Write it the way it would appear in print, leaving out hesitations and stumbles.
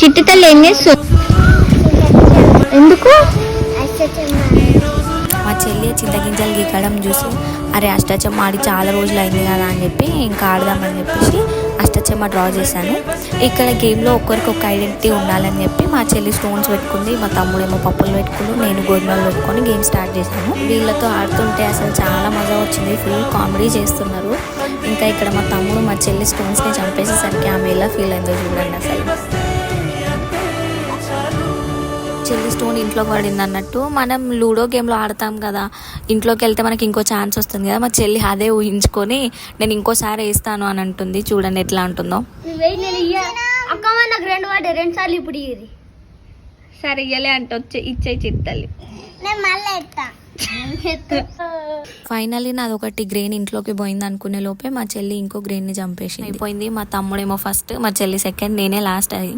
చిట్టి తల్లి ఏం చేస్తుంది? ఎందుకు? మా చెల్లి చింతగింజలు గీకడం చూసి అరే అష్టచమ్మ ఆడి చాలా రోజులు అయింది కదా అని చెప్పి ఇంకా ఆడదామని చెప్పేసి అష్టచమ్మ డ్రా చేశాను. ఇక్కడ గేమ్లో ఒక్కరికొక ఐడెంటిటీ ఉండాలని చెప్పి మా చెల్లి స్టోన్స్ పెట్టుకుంది, మా తమ్ముడేమో పప్పులు పెట్టుకుని, నేను గోధుమలు పెట్టుకొని గేమ్ స్టార్ట్ చేశాను. వీళ్ళతో ఆడుతుంటే అసలు చాలా మజా వచ్చింది, ఫుల్ కామెడీ చేస్తున్నారు. ఇంకా ఇక్కడ మా తమ్ముడు మా చెల్లి స్టోన్స్ని చంపేసేసరికి ఆమె ఎలా ఫీల్ అయిందో చూడండి. అసలు చెల్లి స్టోన్ ఇంట్లోకి పడింది అన్నట్టు మనం లూడో గేమ్లో ఆడతాం కదా, ఇంట్లోకి వెళ్తే మనకి ఇంకో ఛాన్స్ వస్తుంది కదా, మా చెల్లి అదే ఊహించుకొని నేను ఇంకోసారి వేస్తాను అని అంటుంది. చూడండి ఎట్లా అంటుందో. సరే ఇయ్యలే అంటే ఇచ్చే చిట్టల్లి. ఫైనల్లీ నాది ఒకటి గ్రెయిన్ ఇంట్లోకి పోయింది అనుకునే లోపే మా చెల్లి ఇంకో గ్రెయిన్ ని చంపేసి అయిపోయింది. మా తమ్ముడేమో ఫస్ట్, మా చెల్లి సెకండ్, నేనే లాస్ట్. అది